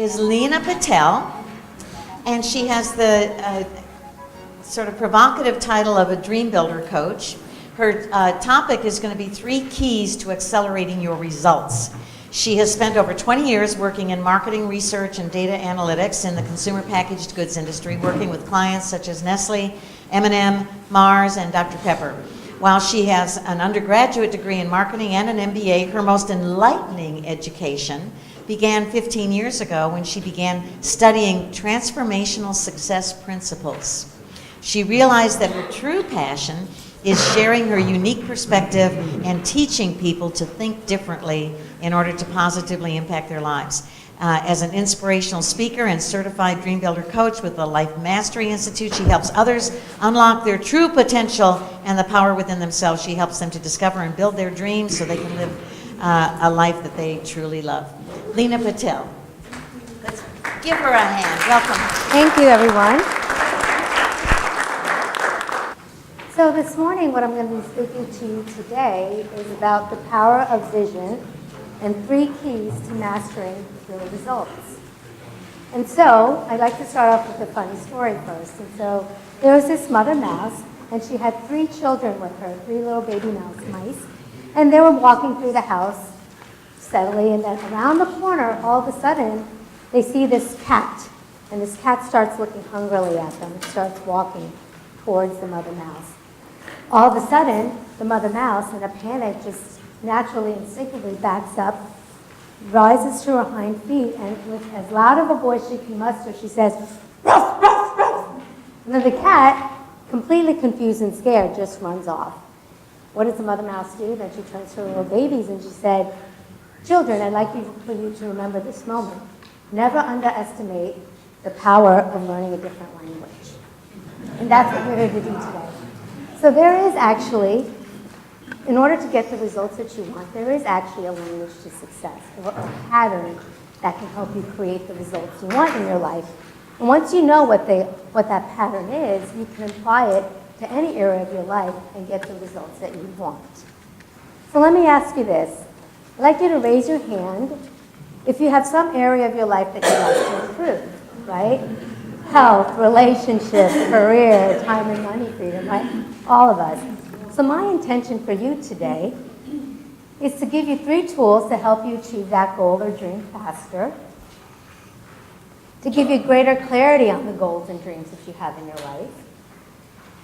is Leena Patel, and she has the sort of provocative title of a dream builder coach. Her topic is going to be 3 keys to accelerating your results. She has spent over 20 years working in marketing research and data analytics in the consumer packaged goods industry, working with clients such as Nestle, M&M, Mars, and Dr. Pepper. While she has an undergraduate degree in marketing and an MBA, her most enlightening education began 15 years ago when she began studying transformational success principles. She realized that her true passion is sharing her unique perspective and teaching people to think differently in order to positively impact their lives. As an inspirational speaker and certified dream builder coach with the Life Mastery Institute, she helps others unlock their true potential and the power within themselves. She helps them to discover and build their dreams so they can live a life that they truly love. Leena Patel. Let's give her a hand. Welcome. Thank you, everyone. So this morning, what I'm going to be speaking to you today is about the power of vision and 3 keys to mastering your results. And so I'd like to start off with a funny story first. And so there was this mother mouse, and she had 3 children with her, 3 little baby mice. And they were walking through the house steadily, and then around the corner, all of a sudden, they see this cat. And this cat starts looking hungrily at them and starts walking towards the mother mouse. All of a sudden, the mother mouse, in a panic, just naturally, instinctively backs up, rises to her hind feet, and with as loud of a voice she can muster, she says, "Ruff, ruff, ruff." And then the cat, completely confused and scared, just runs off. What does the mother mouse do? Then she turns to her little babies and she said, "Children, I'd like for you to remember this moment. Never underestimate the power of learning a different language." And that's what we're here to do today. So there is actually, in order to get the results that you want, there is actually a language to success, or a pattern that can help you create the results you want in your life. And once you know what that pattern is, you can apply it to any area of your life and get the results that you want. So let me ask you this. I'd like you to raise your hand if you have some area of your life that you'd like to improve, right? Health, relationships, career, time and money freedom, right? All of us. So my intention for you today is to give you 3 tools to help you achieve that goal or dream faster, to give you greater clarity on the goals and dreams that you have in your life,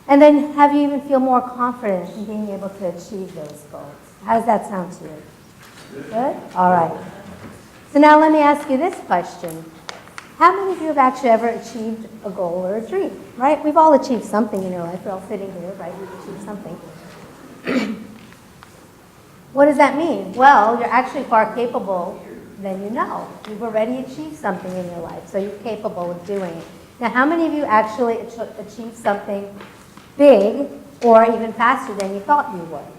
and then have you even feel more confident in being able to achieve those goals. How does that sound to you? Good? All right. So now let me ask you this question. How many of you have actually ever achieved a goal or a dream, right? We've all achieved something in your life. We're all sitting here, right? We've achieved something. What does that mean? Well, you're actually far capable than you know. You've already achieved something in your life, so you're capable of doing it. Now, how many of you actually achieved something big or even faster than you thought you would?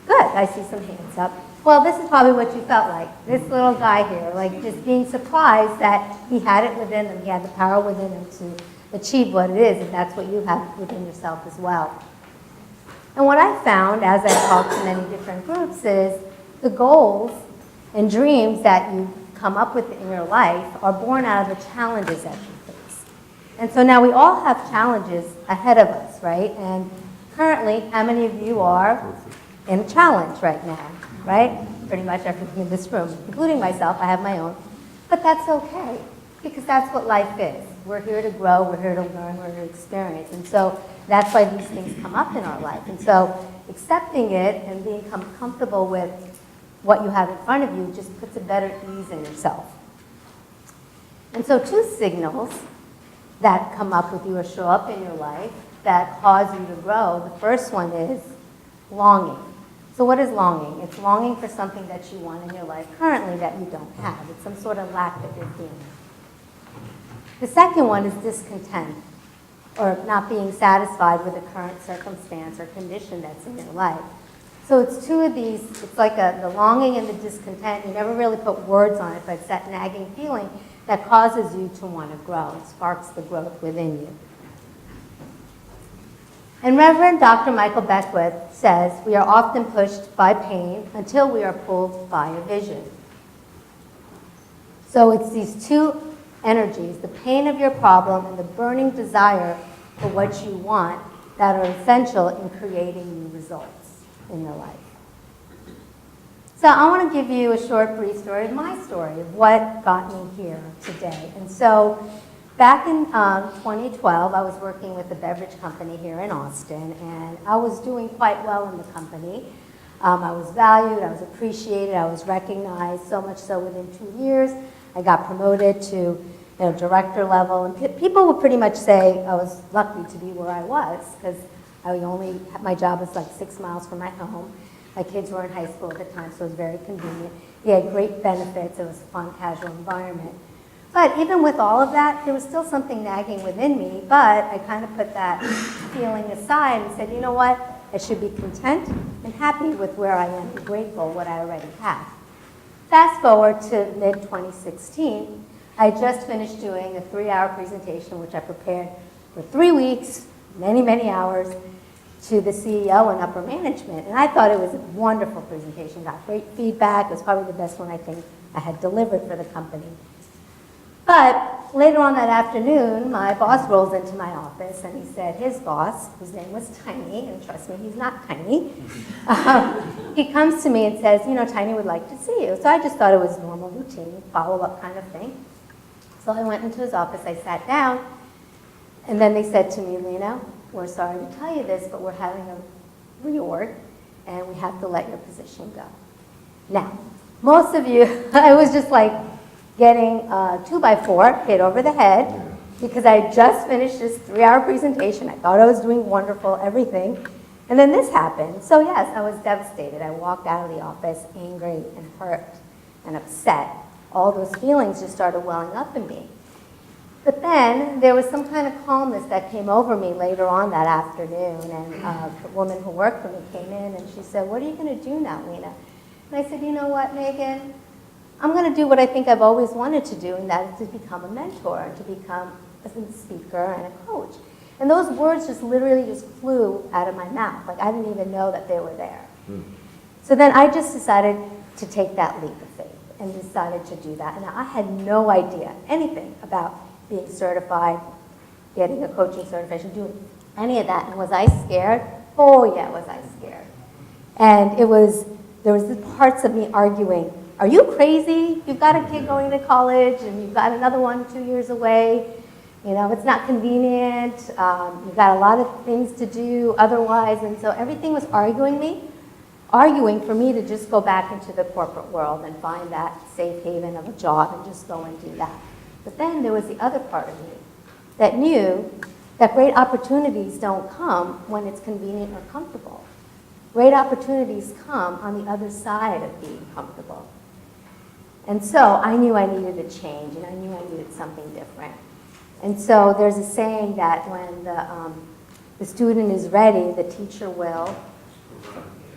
Good, I see some hands up. Well, this is probably what you felt like. This little guy here, like just being surprised that he had it within him, he had the power within him to achieve what it is, and that's what you have within yourself as well. And what I found as I talked to many different groups is the goals and dreams that you come up with in your life are born out of the challenges that you face. And so now we all have challenges ahead of us, right? And currently, how many of you are in a challenge right now, right? Pretty much everyone in this room, including myself. I have my own. But that's okay, because that's what life is. We're here to grow, we're here to learn, we're here to experience. And so that's why these things come up in our life. And so accepting it and being comfortable with what you have in front of you just puts a better ease in yourself. And so 2 signals that come up with you or show up in your life that cause you to grow, the first one is longing. So what is longing? It's longing for something that you want in your life currently that you don't have. It's some sort of lack that you're feeling. The second one is discontent, or not being satisfied with the current circumstance or condition that's in your life. So it's 2 of these. It's like the longing and the discontent. You never really put words on it, but it's that nagging feeling that causes you to want to grow. It sparks the growth within you. And Reverend Dr. Michael Beckwith says, "We are often pushed by pain until we are pulled by a vision." So it's these two energies, the pain of your problem and the burning desire for what you want, that are essential in creating new results in your life. So I want to give you a short, brief story of my story, of what got me here today. And so back in 2012, I was working with a beverage company here in Austin, and I was doing quite well in the company. I was valued, I was appreciated, I was recognized, so much so within 2 years, I got promoted to director level, and people would pretty much say I was lucky to be where I was, because my job was like 6 miles from my home. My kids were in high school at the time, so it was very convenient. He had great benefits, it was a fun, casual environment. But even with all of that, there was still something nagging within me, but I kind of put that feeling aside and said, you know what, I should be content and happy with where I am and grateful what I already have. Fast forward to mid-2016, I just finished doing a 3-hour presentation, which I prepared for 3 weeks, many, many hours, to the CEO and upper management. And I thought it was a wonderful presentation, got great feedback. It was probably the best one I think I had delivered for the company. But later on that afternoon, my boss rolls into my office and he said his boss, whose name was Tiny, and trust me, he's not tiny, he comes to me and says, Tiny would like to see you. So I just thought it was normal, routine, follow-up kind of thing. So I went into his office, I sat down, and then they said to me, Leena, we're sorry to tell you this, but we're having a reorg, and we have to let your position go. Now, most of you, I was just like getting a 2x4 hit over the head, because I had just finished this 3-hour presentation. I thought I was doing wonderful, everything, and then this happened. So yes, I was devastated. I walked out of the office angry and hurt and upset. All those feelings just started welling up in me. But then there was some kind of calmness that came over me later on that afternoon, and the woman who worked for me came in and she said, what are you going to do now, Leena? And I said, you know what, Megan? I'm going to do what I think I've always wanted to do, and that is to become a mentor, to become a speaker and a coach. And those words just literally just flew out of my mouth. Like I didn't even know that they were there. So then I just decided to take that leap of faith and decided to do that. And I had no idea anything about being certified, getting a coaching certification, doing any of that. And was I scared? Oh yeah, was I scared. And there was the parts of me arguing, are you crazy? You've got a kid going to college and you've got another one 2 years away. It's not convenient. You've got a lot of things to do otherwise. And so everything was arguing for me to just go back into the corporate world and find that safe haven of a job and just go and do that. But then there was the other part of me that knew that great opportunities don't come when it's convenient or comfortable. Great opportunities come on the other side of being comfortable. And so I knew I needed a change, and I knew I needed something different. And so there's a saying that when the student is ready, the teacher will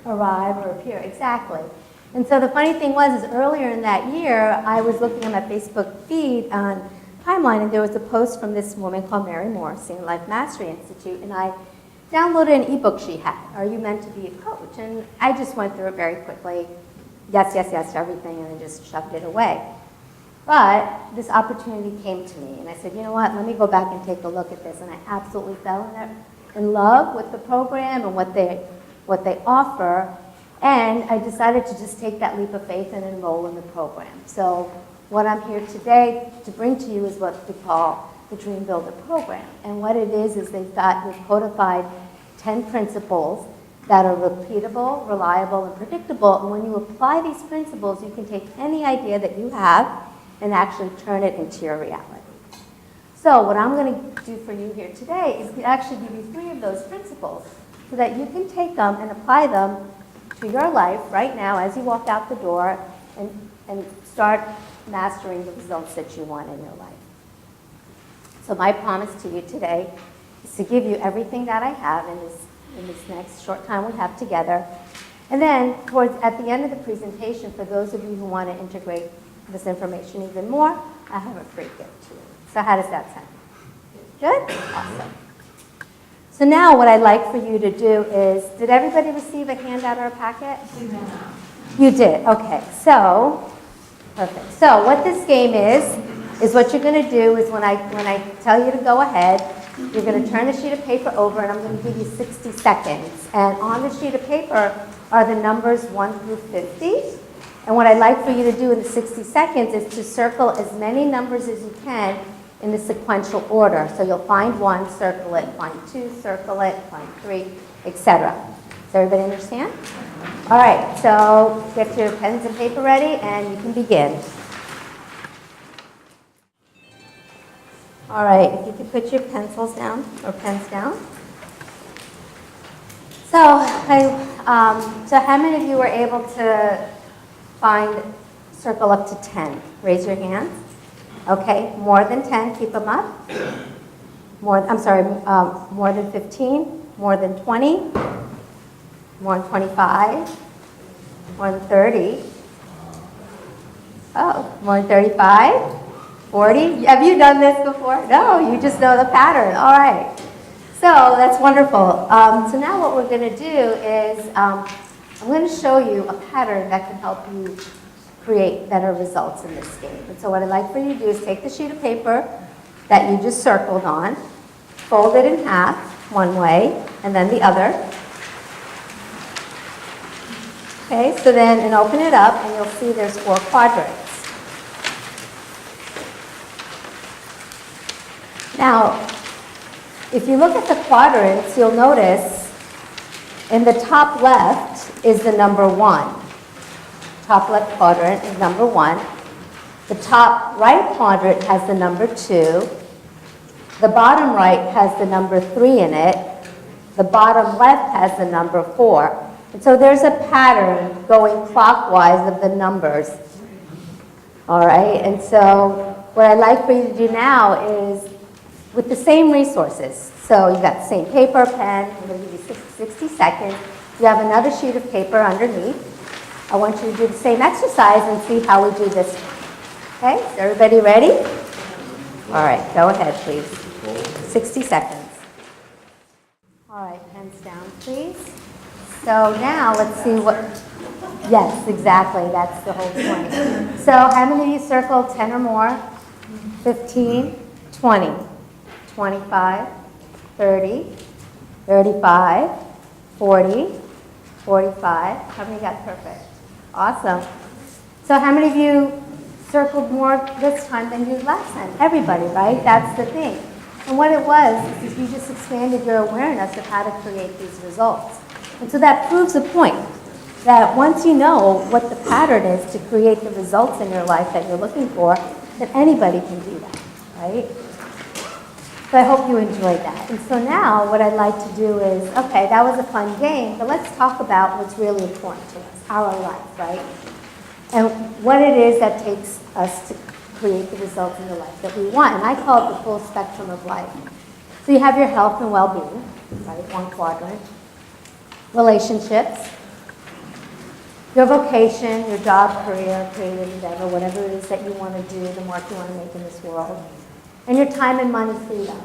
arrive or appear. Exactly. And so the funny thing was, is earlier in that year, I was looking at my Facebook feed on timeline, and there was a post from this woman called Mary Morrissey in Life Mastery Institute, and I downloaded an ebook she had, Are You Meant to Be a Coach? And I just went through it very quickly, yes, yes, yes to everything, and then just shoved it away. But this opportunity came to me, and I said, you know what, let me go back and take a look at this. And I absolutely fell in love with the program and what they offer. And I decided to just take that leap of faith and enroll in the program. So what I'm here today to bring to you is what we call the Dream Builder program. And what it is we've codified 10 principles that are repeatable, reliable, and predictable. And when you apply these principles, you can take any idea that you have and actually turn it into your reality. So what I'm going to do for you here today is to actually give you 3 of those principles so that you can take them and apply them to your life right now as you walk out the door and start mastering the results that you want in your life. So my promise to you today is to give you everything that I have in this next short time we have together. And then at the end of the presentation, for those of you who want to integrate this information even more, I have a free gift to you. So how does that sound? Good? Awesome. So now what I'd like for you to do is, did everybody receive a handout or a packet? You did, okay. So Perfect. So what this game is what you're going to do is when I tell you to go ahead, you're going to turn the sheet of paper over and I'm going to give you 60 seconds. And on the sheet of paper are the numbers 1 through 50. And what I'd like for you to do in the 60 seconds is to circle as many numbers as you can in the sequential order. So you'll find 1, circle it, find 2, circle it, find 3, etc. Does everybody understand? All right, so get your pens and paper ready and you can begin. All right, if you could put your pencils down or pens down. So, so how many of you were able to circle up to 10? Raise your hands. Okay, more than 10, keep them up. More than 15, more than 20, more than 25, more than 30. Oh, more than 35, 40. Have you done this before? No, you just know the pattern. All right. So that's wonderful. So now what we're going to do is I'm going to show you a pattern that can help you create better results in this game. And so what I'd like for you to do is take the sheet of paper that you just circled on, fold it in half one way and then the other. Okay, so then and open it up and you'll see there's 4 quadrants. Now, if you look at the quadrants, you'll notice in the top left is the number 1. Top left quadrant is number 1. The top right quadrant has the number 2. The bottom right has the number 3 in it. The bottom left has the number 4. And so there's a pattern going clockwise of the numbers. All right, and so what I'd like for you to do now is with the same resources. So you've got the same paper, pen, I'm going to give you 60 seconds. You have another sheet of paper underneath. I want you to do the same exercise and see how we do this one. Okay, is everybody ready? All right, go ahead, please. 60 seconds. All right, pens down, please. So now let's see what, yes, exactly, that's the whole point. So how many of you circled 10 or more? 15, 20, 25, 30, 35, 40, 45. How many got perfect? Awesome. So how many of you circled more this time than you did last time? Everybody, right? That's the thing. And what it was is you just expanded your awareness of how to create these results. And so that proves the point that once you know what the pattern is to create the results in your life that you're looking for, that anybody can do that, right? So I hope you enjoyed that. And so now what I'd like to do is, okay, that was a fun game, but let's talk about what's really important to us, our life, right? And what it is that takes us to create the results in the life that we want. And I call it the full spectrum of life. So you have your health and well-being, right, 1 quadrant. Relationships, your vocation, your job, career, creative endeavor, whatever it is that you want to do, the mark you want to make in this world. And your time and money freedom.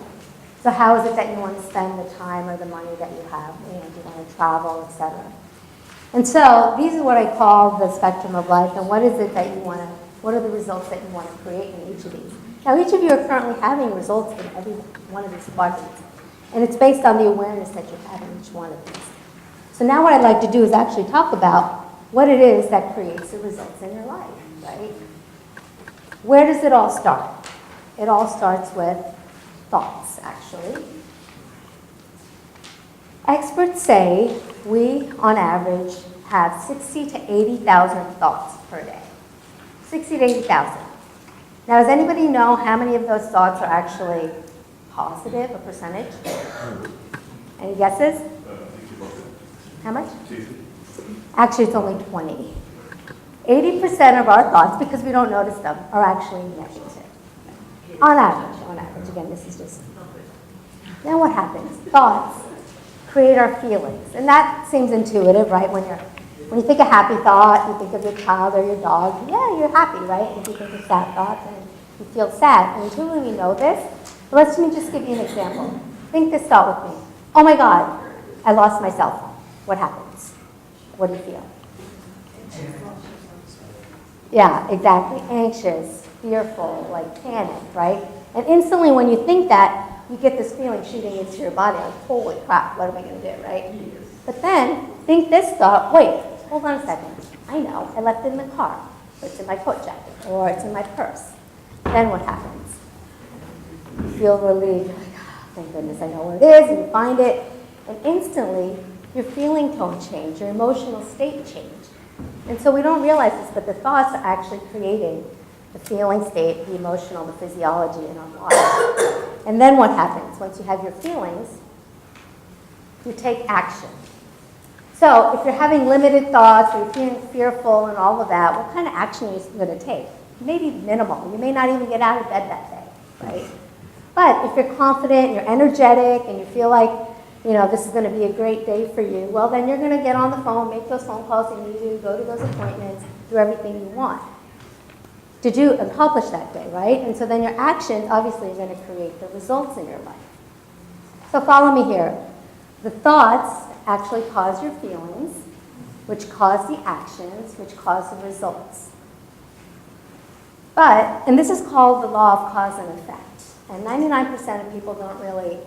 So how is it that you want to spend the time or the money that you have? You know, do you want to travel, etc. And so these are what I call the spectrum of life. And what is it that you want to, what are the results that you want to create in each of these? Now each of you are currently having results in every one of these quadrants. And it's based on the awareness that you have in each one of these. So now what I'd like to do is actually talk about what it is that creates the results in your life, right? Where does it all start? It all starts with thoughts, actually. Experts say we, on average, have 60 to 80,000 thoughts per day. 60 to 80,000. Now, does anybody know how many of those thoughts are actually positive, a percentage? Any guesses? How much? Actually, it's only 20. 80% of our thoughts, because we don't notice them, are actually negative. On average. Again, this is just... Now what happens? Thoughts create our feelings. And that seems intuitive, right? When you think a happy thought, you think of your child or your dog. Yeah, you're happy, right? If you think of sad thoughts, and you feel sad. And intuitively we know this. But let me just give you an example. Think this thought with me. Oh my God, I lost my cell phone. What happens? What do you feel? Yeah, exactly. Anxious, fearful, like panic, right? And instantly when you think that, you get this feeling shooting into your body, like, holy crap, what am I going to do, right? But then think this thought, wait, hold on a second. I know, I left it in the car, or it's in my coat jacket, or it's in my purse. Then what happens? You feel relieved, you're like, oh, thank goodness I know where it is, and you find it, and instantly your feeling tone change, your emotional state change. And so we don't realize this, but the thoughts are actually creating the feeling state, the emotional, the physiology in our body. And then what happens? Once you have your feelings, you take action. So if you're having limited thoughts, or you're feeling fearful and all of that, what kind of action are you going to take? Maybe minimal. You may not even get out of bed that day, right? But if you're confident, you're energetic, and you feel like, you know, this is going to be a great day for you, well, then you're going to get on the phone, make those phone calls you need to, go to those appointments, do everything you want to accomplish that day, right? And so then your actions, obviously, are going to create the results in your life. So follow me here. The thoughts actually cause your feelings, which cause the actions, which cause the results. And this is called the law of cause and effect. And 99% of people don't really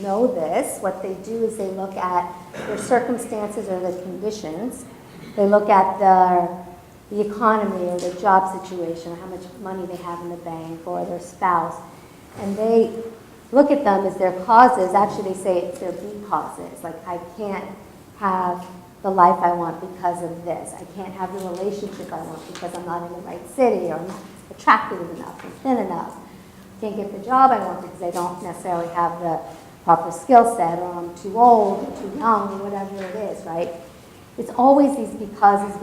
know this. What they do is they look at their circumstances or their conditions. They look at the economy or their job situation, or how much money they have in the bank, or their spouse. And they look at them as their causes. Actually, they say it's their be causes. Like, I can't have the life I want because of this. I can't have the relationship I want because I'm not in the right city, or I'm not attractive enough, or thin enough. I can't get the job I want because I don't necessarily have the proper skill set, or I'm too old, or too young, or whatever it is, right? It's always these becauses.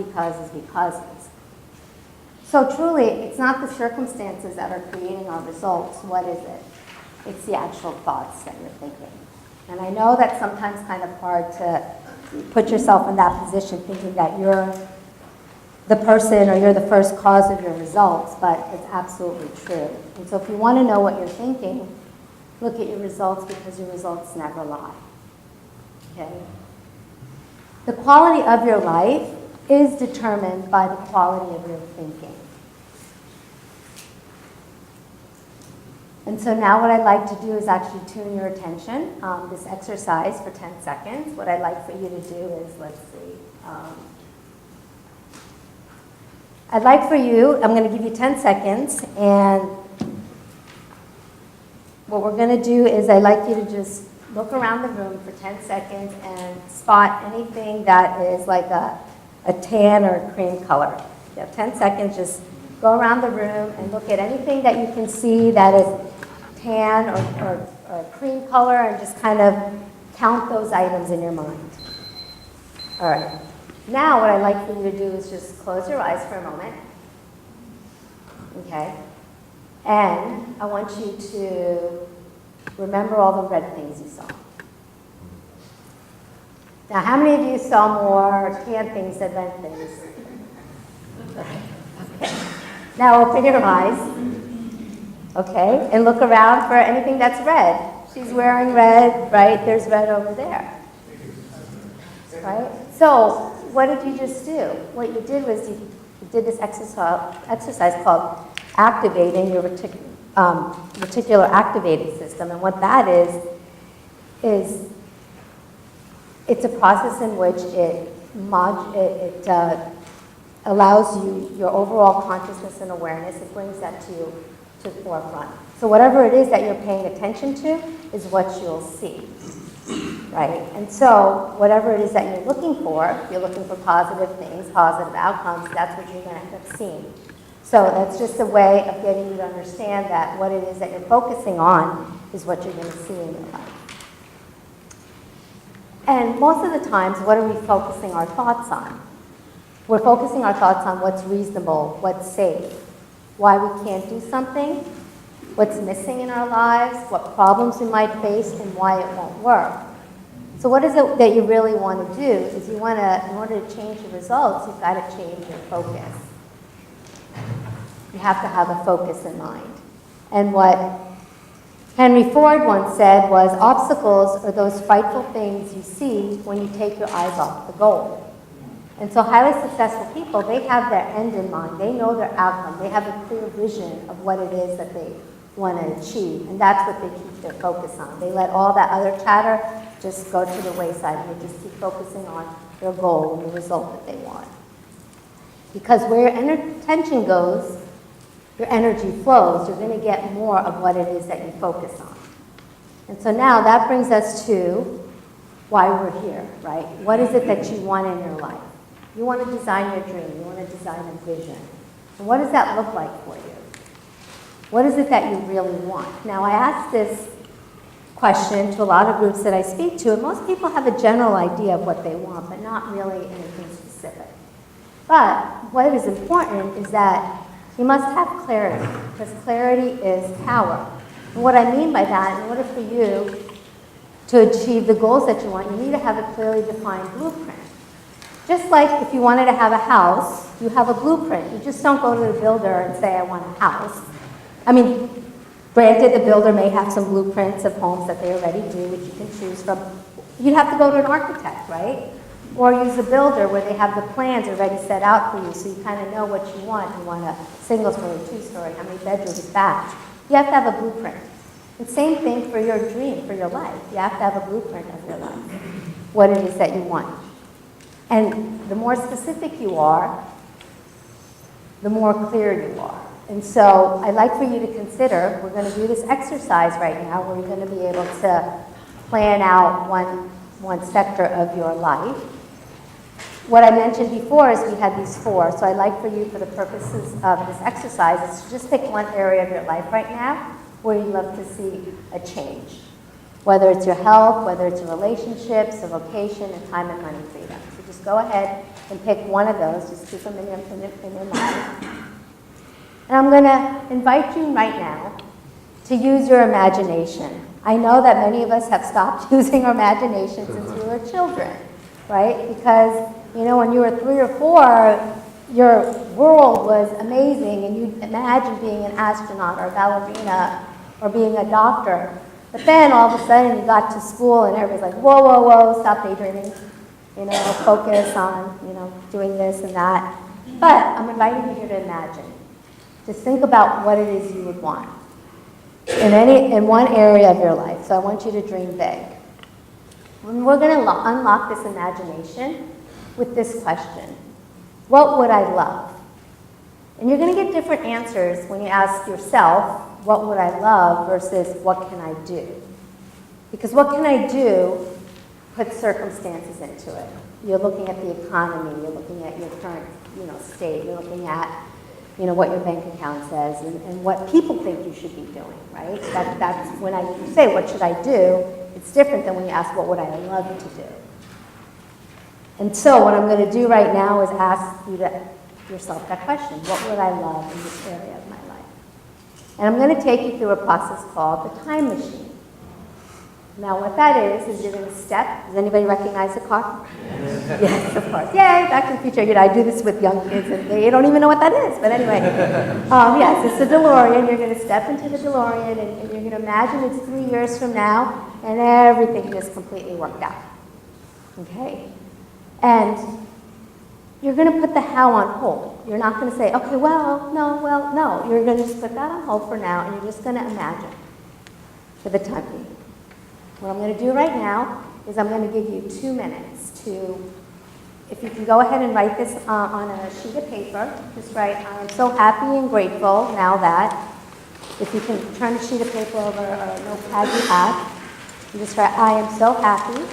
So truly, it's not the circumstances that are creating our results. What is it? It's the actual thoughts that you're thinking. And I know that's sometimes kind of hard to put yourself in that position, thinking that you're the person or you're the first cause of your results, but it's absolutely true. And so if you want to know what you're thinking, look at your results, because your results never lie. Okay? The quality of your life is determined by the quality of your thinking. And so now what I'd like to do is actually tune your attention. This exercise for 10 seconds. What I'd like for you to do is, let's see. I'd like for you, I'm going to give you 10 seconds, and what we're going to do is I'd like you to just look around the room for 10 seconds and spot anything that is like a tan or a cream color. You have 10 seconds, just go around the room and look at anything that you can see that is tan or cream color, and just kind of count those items in your mind. All right. Now what I'd like for you to do is just close your eyes for a moment. Okay? And I want you to remember all the red things you saw. Now, how many of you saw more tan things than red things? Okay. Now open your eyes. Okay? And look around for anything that's red. She's wearing red, right? There's red over there. Right? So, what did you just do? What you did was you did this exercise called activating your reticular activating system. And what that is it's a process in which it allows you your overall consciousness and awareness. It brings that to the forefront. So whatever it is that you're paying attention to is what you'll see. Right? And so whatever it is that you're looking for, if you're looking for positive things, positive outcomes, that's what you're going to end up seeing. So that's just a way of getting you to understand that what it is that you're focusing on is what you're going to see in your life. And most of the times, what are we focusing our thoughts on? We're focusing our thoughts on what's reasonable, what's safe, why we can't do something, what's missing in our lives, what problems we might face, and why it won't work. So what is it that you really want to do? Is you want to, in order to change your results, you've got to change your focus. You have to have a focus in mind. And what Henry Ford once said was, obstacles are those frightful things you see when you take your eyes off the goal. And so highly successful people, they have their end in mind. They know their outcome. They have a clear vision of what it is that they want to achieve. And that's what they keep their focus on. They let all that other chatter just go to the wayside, and they just keep focusing on their goal and the result that they want. Because where your attention goes, your energy flows. You're going to get more of what it is that you focus on. And so now that brings us to why we're here, right? What is it that you want in your life? You want to design your dream. You want to design a vision. And what does that look like for you? What is it that you really want? Now, I asked this question to a lot of groups that I speak to, and most people have a general idea of what they want, but not really anything specific. But what is important is that you must have clarity, because clarity is power. And what I mean by that, in order for you to achieve the goals that you want, you need to have a clearly defined blueprint. Just like if you wanted to have a house, you have a blueprint. You just don't go to the builder and say, I want a house. I mean, granted, the builder may have some blueprints of homes that they already do, which you can choose from. You'd have to go to an architect, right? Or use a builder where they have the plans already set out for you, so you kind of know what you want. You want a single-story, two-story, how many bedrooms, baths. You have to have a blueprint. And same thing for your dream, for your life. You have to have a blueprint of your life, what it is that you want. And the more specific you are, the more clear you are. And so I'd like for you to consider, we're going to do this exercise right now where you're going to be able to plan out one sector of your life. What I mentioned before is we had these 4. So I'd like for you, for the purposes of this exercise, is to just pick one area of your life right now where you'd love to see a change. Whether it's your health, whether it's your relationships, a vocation, and time and money freedom. So just go ahead and pick one of those. Just keep them in your mind. And I'm going to invite you right now to use your imagination. I know that many of us have stopped using our imagination since we were children, right? Because, you know, when you were 3 or 4, your world was amazing and you imagined being an astronaut or a ballerina or being a doctor. But then all of a sudden you got to school and everybody's like, whoa, whoa, whoa, stop daydreaming. You know, focus on, you know, doing this and that. But I'm inviting you here to imagine. Just think about what it is you would want in one area of your life. So I want you to dream big. And we're going to unlock this imagination with this question. What would I love? And you're going to get different answers when you ask yourself, what would I love versus what can I do? Because what can I do puts circumstances into it. You're looking at the economy, you're looking at your current, state, you're looking at, what your bank account says and what people think you should be doing, right? That's when I say, what should I do? It's different than when you ask, what would I love to do? And so what I'm going to do right now is ask you yourself that question. What would I love in this area of my life? And I'm going to take you through a process called the time machine. Now what that is you're going to step. Does anybody recognize the car? Yes, of course. Yay, Back to the Future. I do this with young kids and they don't even know what that is. But anyway, yes, it's a DeLorean. You're going to step into the DeLorean and you're going to imagine it's 3 years from now and everything just completely worked out. Okay? And you're going to put the how on hold. You're not going to say, okay, no. You're going to just put that on hold for now, and you're just going to imagine for the time being. What I'm going to do right now is I'm going to give you 2 minutes to, if you can go ahead and write this on a sheet of paper, just write, I am so happy and grateful now that, if you can turn a sheet of paper over or a notepad you have, and just write, I am so happy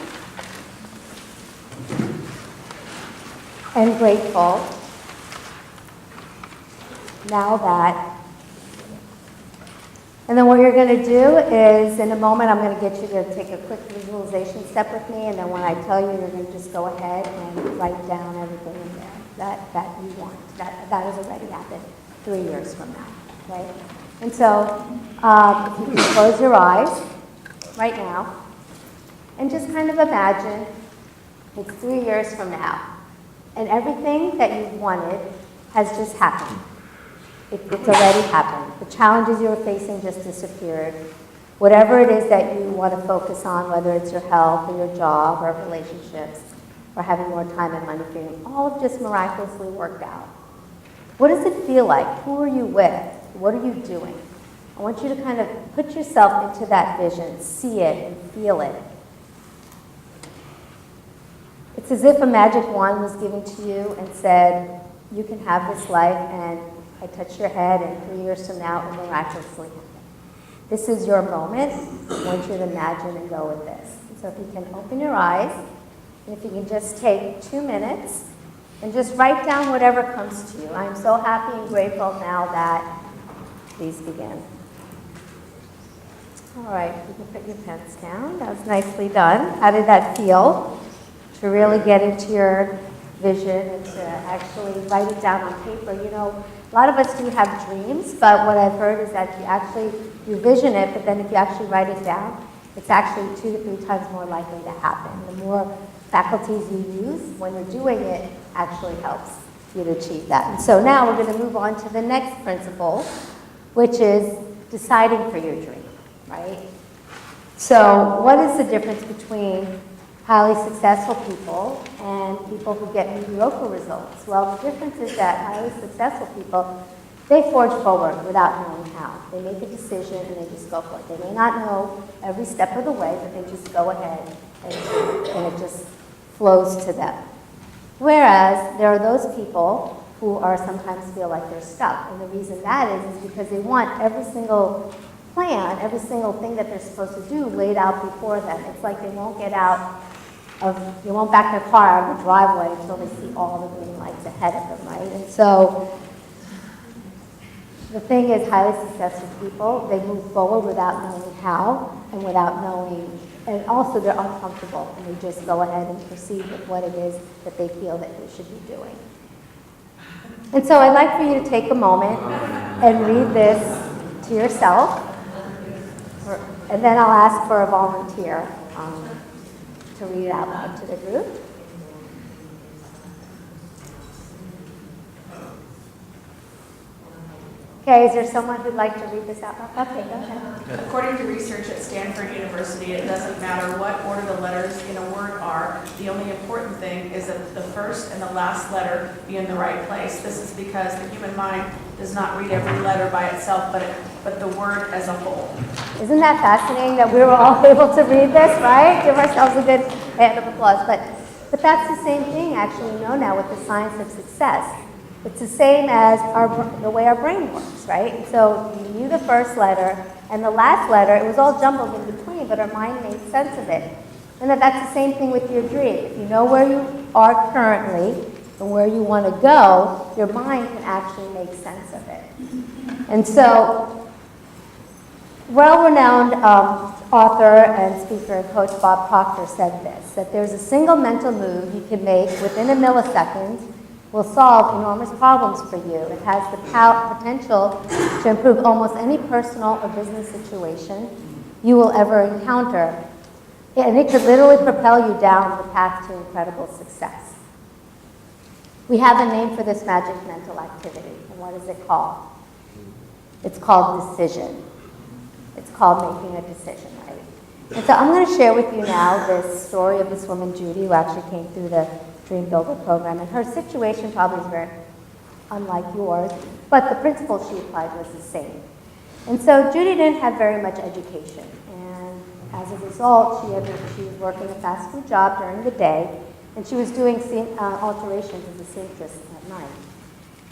and grateful now that. And then what you're going to do is, in a moment, I'm going to get you to take a quick visualization step with me, and then when I tell you, you're going to just go ahead and write down everything in there that you want. That has already happened 3 years from now, okay? And so, if you can close your eyes right now, and just kind of imagine it's 3 years from now. And everything that you wanted has just happened. It's already happened. The challenges you were facing just disappeared. Whatever it is that you want to focus on, whether it's your health or your job or relationships, or having more time and money freedom, all have just miraculously worked out. What does it feel like? Who are you with? What are you doing? I want you to kind of put yourself into that vision, see it and feel it. It's as if a magic wand was given to you and said, you can have this life, and I touch your head, and 3 years from now, it miraculously happen. This is your moment. I want you to imagine and go with this. So if you can open your eyes, and if you can just take 2 minutes and just write down whatever comes to you. I am so happy and grateful now that, please begin. All right, you can put your pens down. That was nicely done. How did that feel? To really get into your vision and to actually write it down on paper. You know, a lot of us do have dreams, but what I've heard is that you vision it, but then if you actually write it down, it's actually 2 to 3 times more likely to happen. The more faculties you use when you're doing it actually helps you to achieve that. And so now we're going to move on to the next principle, which is deciding for your dream, right? So what is the difference between highly successful people and people who get mediocre results? Well, the difference is that highly successful people, they forge forward without knowing how. They make a decision and they just go for it. They may not know every step of the way, but they just go ahead and it just flows to them. Whereas there are those people who are sometimes feel like they're stuck. And the reason that is because they want every single plan, every single thing that they're supposed to do laid out before them. It's like they won't they won't back their car out of the driveway until they see all the green lights ahead of them, right? And so the thing is, highly successful people, they move forward without knowing how and without knowing, and also they're uncomfortable and they just go ahead and proceed with what it is that they feel that they should be doing. And so I'd like for you to take a moment and read this to yourself, and then I'll ask for a volunteer to read it out loud to the group. Okay, is there someone who'd like to read this out loud? Okay, go ahead. According to research at Stanford University, it doesn't matter what order the letters in a word are. The only important thing is that the first and the last letter be in the right place. This is because the human mind does not read every letter by itself, but the word as a whole. Isn't that fascinating that we were all able to read this, right? Give ourselves a good hand of applause. But that's the same thing, actually, we know now with the science of success. It's the same as the way our brain works, right? So you knew the first letter, and the last letter, it was all jumbled in between, but our mind made sense of it. And that's the same thing with your dream. If you know where you are currently and where you want to go, your mind can actually make sense of it. And so, well-renowned author and speaker and coach Bob Proctor said this, that there's a single mental move you can make within a millisecond will solve enormous problems for you. It has the potential to improve almost any personal or business situation you will ever encounter. And it could literally propel you down the path to incredible success. We have a name for this magic mental activity. And what is it called? It's called decision. It's called making a decision, right? And so I'm going to share with you now this story of this woman, Judy, who actually came through the Dream Builder program. And her situation probably is very unlike yours, but the principle she applied was the same. And so Judy didn't have very much education. And as a result, she was working a fast food job during the day, and she was doing alterations as a seamstress at night.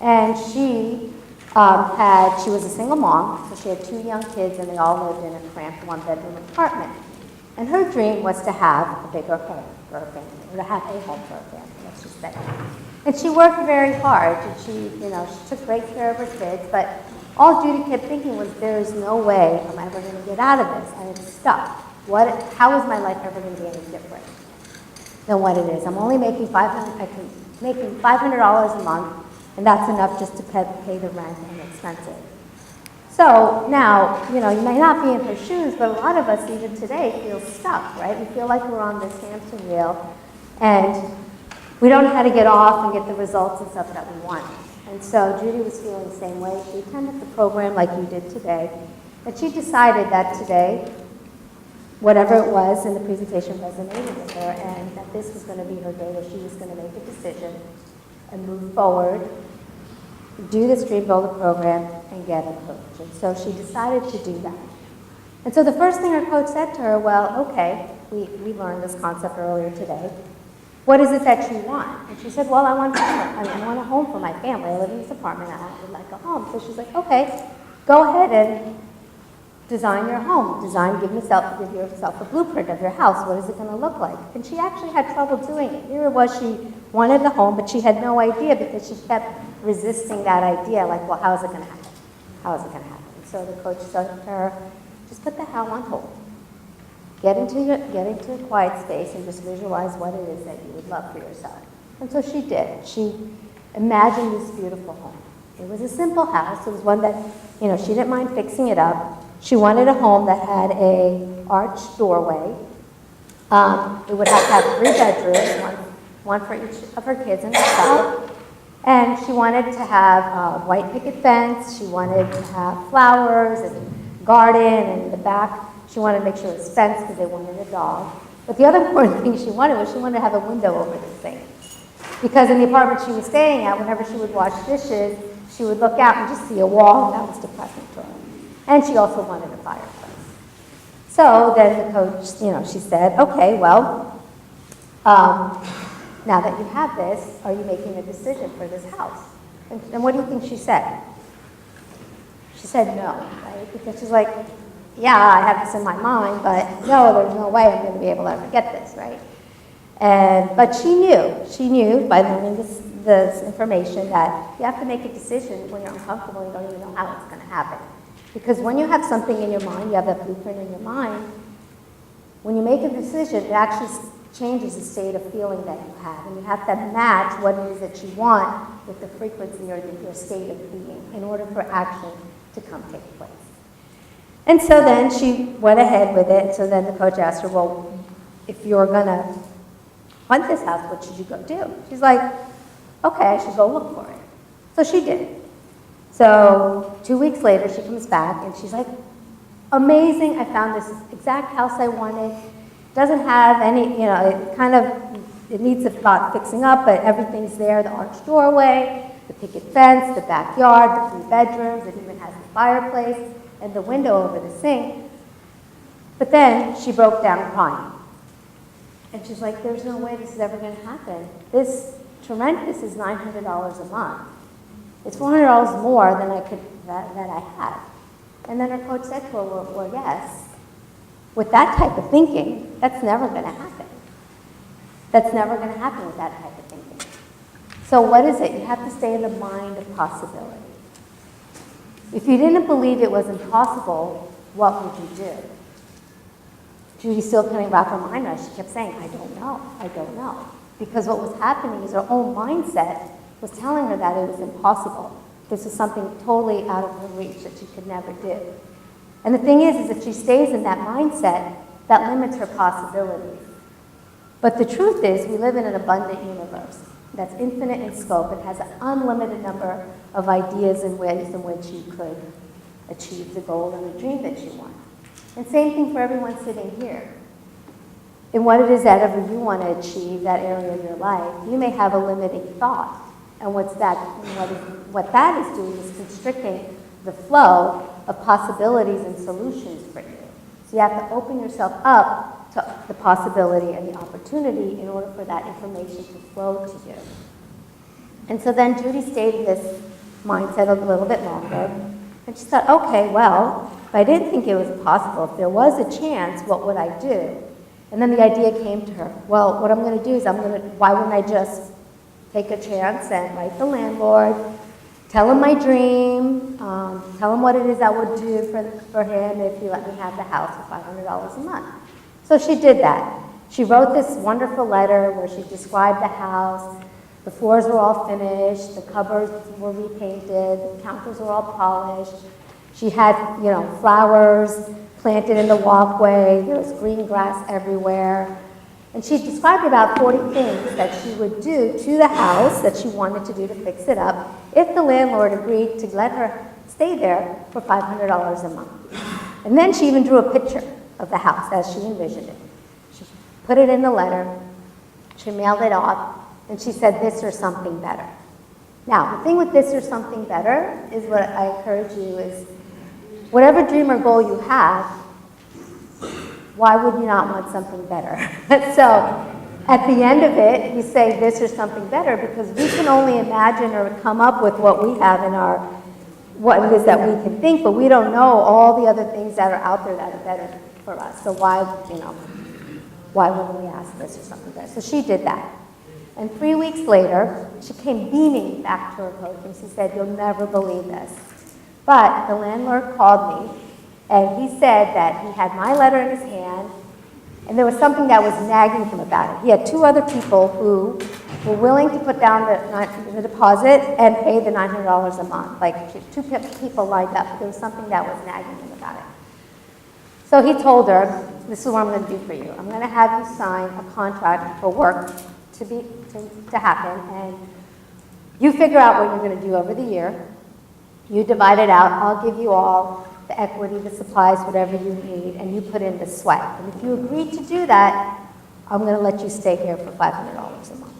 And she was a single mom, so she had 2 young kids, and they all lived in a cramped 1-bedroom apartment. And her dream was to have a bigger home for her family, or to have a home for her family, let's just say. And she worked very hard, and she took great care of her kids, but all Judy kept thinking was, there is no way I'm ever going to get out of this. I am stuck. How is my life ever going to be any different than what it is? I'm only making $500 a month, and that's enough just to pay the rent and expenses. So now, you may not be in her shoes, but a lot of us even today feel stuck, right? We feel like we're on this hamster wheel, and we don't know how to get off and get the results and stuff that we want. And so Judy was feeling the same way. She attended the program like you did today, and she decided that today whatever it was in the presentation resonated with her, and that this was going to be her day where she was going to make a decision and move forward, do the Stream Builder program, and get a coach. And so she decided to do that. And so the first thing her coach said to her, well, okay, we learned this concept earlier today. What is it that you want? And she said, well, I want a home for my family. I live in this apartment. I would like a home. So she's like, okay, go ahead and design your home. Give yourself a blueprint of your house. What is it going to look like? And she actually had trouble doing it. Here it was, she wanted the home, but she had no idea because she kept resisting that idea, like, well, how is it going to happen? How is it going to happen? So the coach said to her, just put the how on hold. Get into a quiet space and just visualize what it is that you would love for yourself. And so she did. She imagined this beautiful home. It was a simple house. It was one that, she didn't mind fixing it up. She wanted a home that had a arched doorway. It would have to have 3 bedrooms, one for each of her kids and herself. And she wanted to have a white picket fence. She wanted to have flowers and garden, and in the back, she wanted to make sure it was fenced because they wanted a dog. But the other important thing she wanted to have a window over the sink. Because in the apartment she was staying at, whenever she would wash dishes, she would look out and just see a wall, and that was depressing to her. And she also wanted a fireplace. So then the coach, she said, okay, well, now that you have this, are you making a decision for this house? And what do you think she said? She said no, right? Because she's like, yeah, I have this in my mind, but no, there's no way I'm going to be able to ever get this, right? But she knew by learning this information that you have to make a decision when you're uncomfortable and you don't even know how it's going to happen. Because when you have something in your mind, you have that blueprint in your mind, when you make a decision, it actually changes the state of feeling that you have. And you have to match what it is that you want with the frequency or your state of being in order for action to come take place. And so then she went ahead with it. So then the coach asked her, well, if you're going to hunt this house, what should you go do? She's like, okay, I should go look for it. So she did. So 2 weeks later, she comes back and she's like, amazing, I found this exact house I wanted. Doesn't have any, it needs a lot fixing up, but everything's there, the arched doorway, the picket fence, the backyard, the 3 bedrooms, it even has the fireplace and the window over the sink. But then she broke down crying. And she's like, there's no way this is ever going to happen. To rent this is $900 a month. It's $400 more than that I had. And then her coach said to her, well, yes, with that type of thinking, that's never going to happen. That's never going to happen with that type of thinking. So what is it? You have to stay in the mind of possibility. If you didn't believe it was impossible, what would you do? Judy's still couldn't wrap her mind around it. She kept saying, I don't know. Because what was happening is her own mindset was telling her that it was impossible. This was something totally out of her reach that she could never do. And the thing is if she stays in that mindset, that limits her possibilities. But the truth is, we live in an abundant universe that's infinite in scope and has an unlimited number of ideas and ways in which you could achieve the goal and the dream that you want. And same thing for everyone sitting here. In what it is that ever you want to achieve, that area of your life, you may have a limiting thought. And what that is doing is constricting the flow of possibilities and solutions for you. So you have to open yourself up to the possibility and the opportunity in order for that information to flow to you. And so then Judy stayed in this mindset a little bit longer. And she thought, okay, well, if I didn't think it was possible, if there was a chance, what would I do? And then the idea came to her, well, what I'm going to do is why wouldn't I just take a chance and write the landlord, tell him my dream, tell him what it is I would do for him if he let me have the house for $500 a month. So she did that. She wrote this wonderful letter where she described the house. The floors were all finished, the cupboards were repainted, the counters were all polished. She had, flowers planted in the walkway. There was green grass everywhere. And she described about 40 things that she would do to the house that she wanted to do to fix it up if the landlord agreed to let her stay there for $500 a month. And then she even drew a picture of the house as she envisioned it. She put it in the letter, she mailed it off, and she said, this or something better. Now, the thing with this or something better is what I encourage you is, whatever dream or goal you have, why would you not want something better? So, at the end of it, you say this or something better, because we can only imagine or come up with what we have in our, what it is that we can think, but we don't know all the other things that are out there that are better for us. So why wouldn't we ask this or something better? So she did that. And 3 weeks later, she came beaming back to her coach and she said, you'll never believe this. But the landlord called me and he said that he had my letter in his hand and there was something that was nagging him about it. He had 2 other people who were willing to put down the deposit and pay the $900 a month. Like 2 people lined up, but there was something that was nagging him about it. So he told her, this is what I'm going to do for you. I'm going to have you sign a contract for work to happen, and you figure out what you're going to do over the year. You divide it out. I'll give you all the equity, the supplies, whatever you need, and you put in the sweat. And if you agree to do that, I'm going to let you stay here for $500 a month.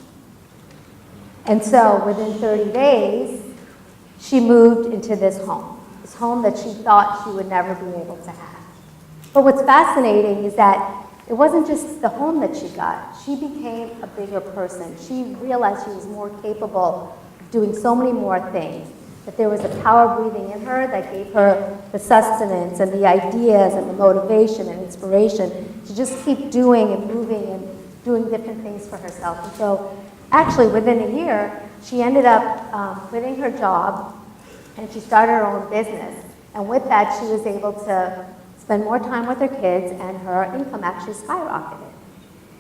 And so within 30 days, she moved into this home that she thought she would never be able to have. But what's fascinating is that it wasn't just the home that she got. She became a bigger person. She realized she was more capable of doing so many more things, that there was a power breathing in her that gave her the sustenance and the ideas and the motivation and inspiration to just keep doing and moving and doing different things for herself. And so actually within a year, she ended up quitting her job and she started her own business. And with that, she was able to spend more time with her kids, and her income actually skyrocketed.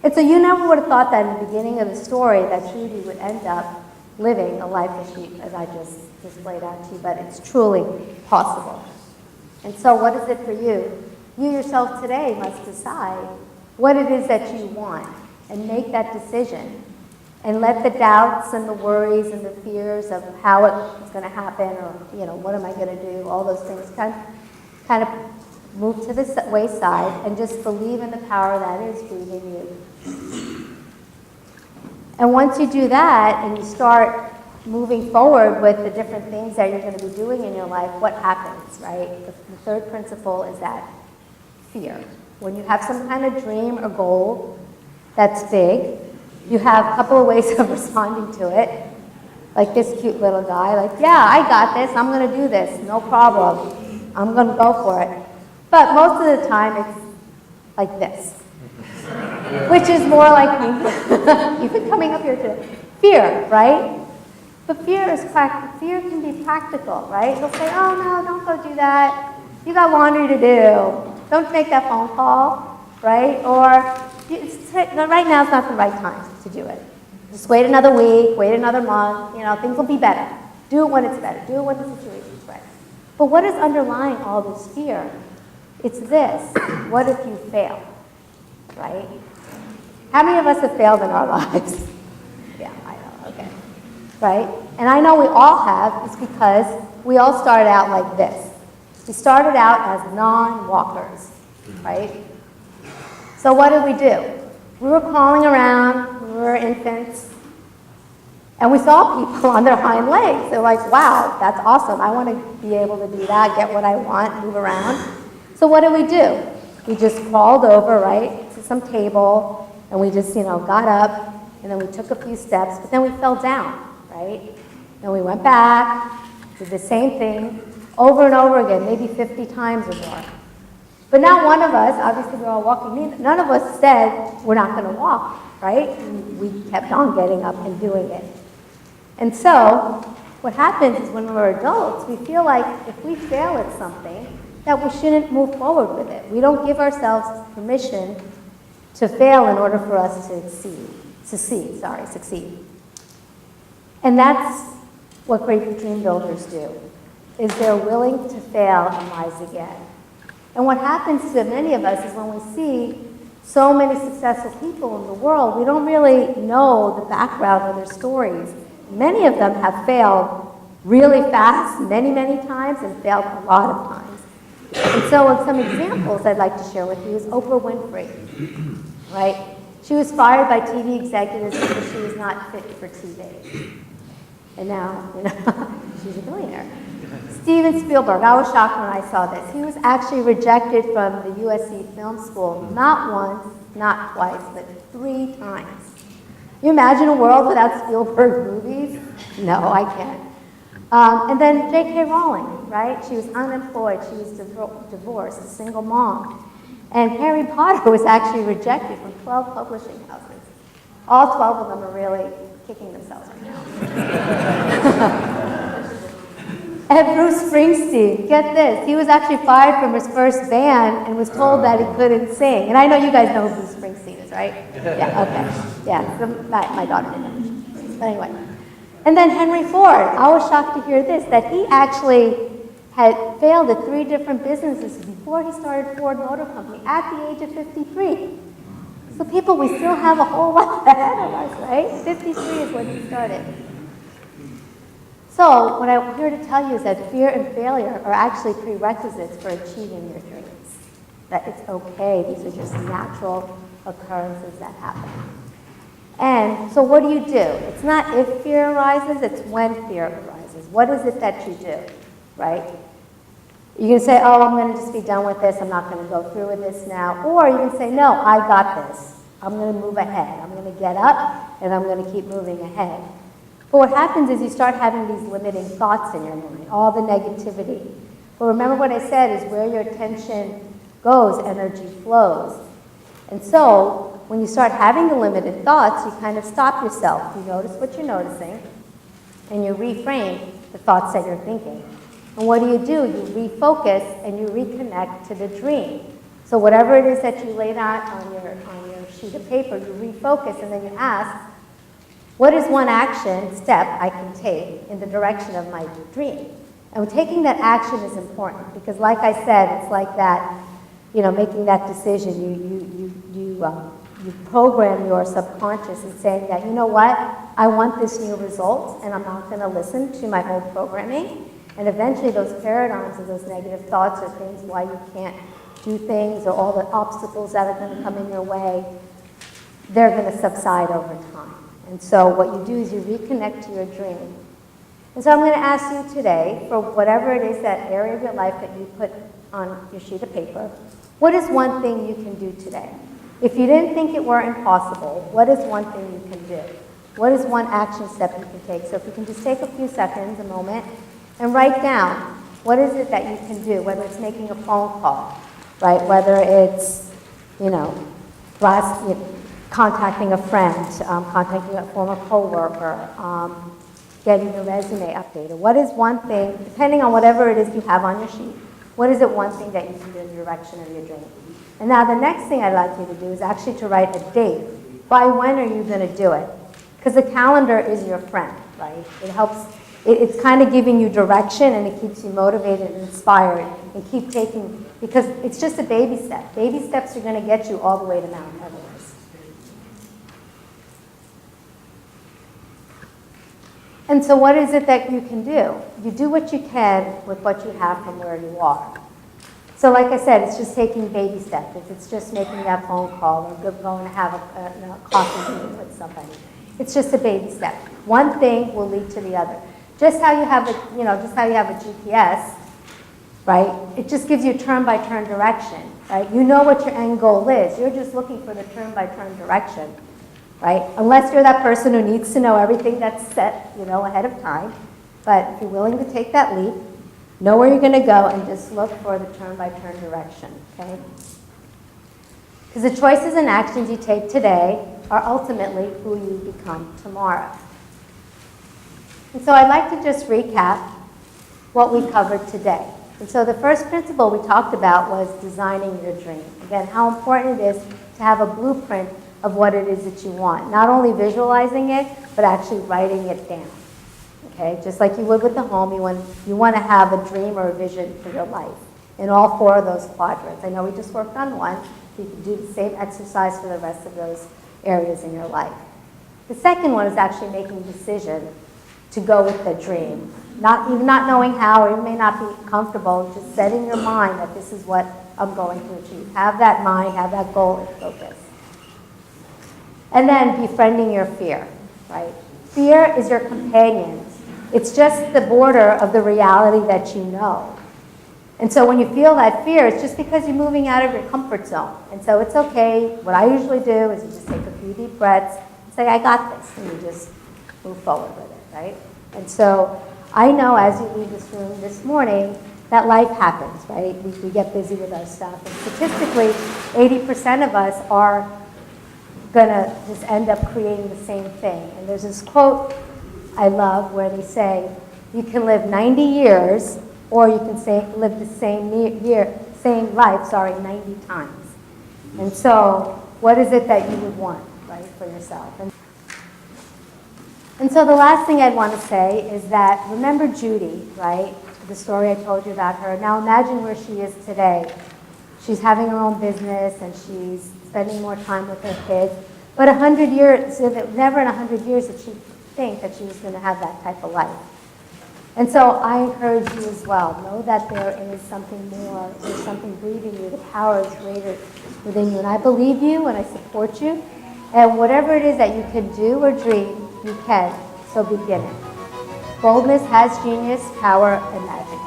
And so you never would have thought that in the beginning of the story that Trudy would end up living a life as I just displayed out to you, but it's truly possible. And so what is it for you? You yourself today must decide what it is that you want and make that decision. And let the doubts and the worries and the fears of how it's going to happen or, what am I going to do, all those things kind of move to the wayside and just believe in the power that is within you. And once you do that and you start moving forward with the different things that you're going to be doing in your life, what happens, right? The third principle is that fear. When you have some kind of dream or goal that's big, you have a couple of ways of responding to it. Like this cute little guy, like, yeah, I got this, I'm going to do this, no problem. I'm going to go for it. But most of the time, it's like this, which is more like me, even coming up here today. Fear, right? But fear can be practical, right? They'll say, oh no, don't go do that. You got laundry to do. Don't make that phone call, right? Or right now is not the right time to do it. Just wait another week, wait another month. Things will be better. Do it when it's better. Do it when the situation's right. But what is underlying all this fear? It's this, what if you fail, right? How many of us have failed in our lives? Yeah, I know, okay. Right? And I know we all have, it's because we all started out like this. We started out as non-walkers, right? So what did we do? We were crawling around, we were infants, and we saw people on their hind legs. They're like, wow, that's awesome. I want to be able to do that, get what I want, move around. So what did we do? We just crawled over, right, to some table, and we just, got up, and then we took a few steps, but then we fell down, right? And we went back, did the same thing over and over again, maybe 50 times or more. But not one of us, obviously we're all walking, none of us said we're not going to walk, right? We kept on getting up and doing it. And so what happens is when we're adults, we feel like if we fail at something, that we shouldn't move forward with it. We don't give ourselves permission to fail in order for us to succeed. And that's what great dream builders do, is they're willing to fail and rise again. And what happens to many of us is when we see so many successful people in the world, we don't really know the background of their stories. Many of them have failed really fast, many, many times, and failed a lot of times. And so some examples I'd like to share with you is Oprah Winfrey, right? She was fired by TV executives because she was not fit for TV. And now, she's a billionaire. Steven Spielberg, I was shocked when I saw this. He was actually rejected from the USC Film School not once, not twice, but 3 times. You imagine a world without Spielberg movies? No, I can't. And then J.K. Rowling, right? She was unemployed. She was divorced, a single mom. And Harry Potter was actually rejected from 12 publishing houses. All 12 of them are really kicking themselves right now. And Bruce Springsteen, get this, he was actually fired from his first band and was told that he couldn't sing. And I know you guys know who Bruce Springsteen is, right? Yeah, okay. Yeah, so my daughter didn't know. But anyway. And then Henry Ford, I was shocked to hear this, that he actually had failed at 3 different businesses before he started Ford Motor Company at the age of 53. So people, we still have a whole lot ahead of us, right? 53 is when he started. So what I'm here to tell you is that fear and failure are actually prerequisites for achieving your dreams. That it's okay, these are just natural occurrences that happen. And so what do? It's not if fear arises, it's when fear arises. What is it that you do, right? You can say, oh, I'm going to just be done with this, I'm not going to go through with this now. Or you can say, no, I got this. I'm going to move ahead. I'm going to get up, and I'm going to keep moving ahead. But what happens is you start having these limiting thoughts in your mind, all the negativity. But remember what I said is where your attention goes, energy flows. And so when you start having the limited thoughts, you kind of stop yourself. You notice what you're noticing, and you reframe the thoughts that you're thinking. And what do? You refocus and you reconnect to the dream. So whatever it is that you laid out on your sheet of paper, you refocus and then you ask, what is one action step I can take in the direction of my dream? And taking that action is important because, like I said, it's like that, making that decision. You program your subconscious in saying that, you know what, I want this new result, and I'm not going to listen to my old programming. And eventually, those paradigms and those negative thoughts or things why you can't do things or all the obstacles that are going to come in your way, they're going to subside over time. And so what you do is you reconnect to your dream. And so I'm going to ask you today, for whatever it is, that area of your life that you put on your sheet of paper, what is one thing you can do today? If you didn't think it were impossible, what is one thing you can do? What is one action step you can take? So if you can just take a few seconds, a moment, and write down, what is it that you can do, whether it's making a phone call, right? Whether it's, contacting a friend, contacting a former coworker, getting your resume updated. What is one thing, depending on whatever it is you have on your sheet, what is it one thing that you can do in the direction of your dream? And now the next thing I'd like you to do is actually to write a date. By when are you going to do it? Because the calendar is your friend, right? It helps, it's kind of giving you direction and it keeps you motivated and inspired and keep taking, because it's just a baby step. Baby steps are going to get you all the way to Mount Everest. And so what is it that you can do? You do what you can with what you have from where you are. So like I said, it's just taking baby steps. If it's just making that phone call or going to have a coffee meeting with somebody. It's just a baby step. One thing will lead to the other. Just how you have a GPS, right? It just gives you turn-by-turn direction, right? You know what your end goal is. You're just looking for the turn-by-turn direction. Right? Unless you're that person who needs to know everything that's set, ahead of time. But if you're willing to take that leap, know where you're going to go, and just look for the turn-by-turn direction, okay? Because the choices and actions you take today are ultimately who you become tomorrow. And so I'd like to just recap what we covered today. And so the first principle we talked about was designing your dream. Again, how important it is to have a blueprint of what it is that you want. Not only visualizing it, but actually writing it down. Okay? Just like you would with the home, you want to have a dream or a vision for your life in all 4 of those quadrants. I know we just worked on one. You can do the same exercise for the rest of those areas in your life. The second one is actually making a decision to go with the dream. Even not knowing how, or you may not be comfortable, just setting your mind that this is what I'm going to achieve. Have that mind, have that goal and focus. And then befriending your fear, right? Fear is your companion. It's just the border of the reality that you know. And so when you feel that fear, it's just because you're moving out of your comfort zone. And so it's okay. What I usually do is you just take a few deep breaths, say, I got this, and you just move forward with it, right? And so I know as you leave this room this morning that life happens, right? We get busy with our stuff. And statistically, 80% of us are going to just end up creating the same thing. And there's this quote I love where they say, you can live 90 years or you can live the same life 90 times. And so what is it that you would want, right, for yourself? And so the last thing I'd want to say is that remember Judy, right? The story I told you about her. Now imagine where she is today. She's having her own business and she's spending more time with her kids. But 100 years, never in 100 years did she think that she was going to have that type of life. And so I encourage you as well. Know that there is something more. There's something breathing you. The power is greater within you. And I believe you and I support you. And whatever it is that you can do or dream, you can. So begin it. Boldness has genius, power, and magic.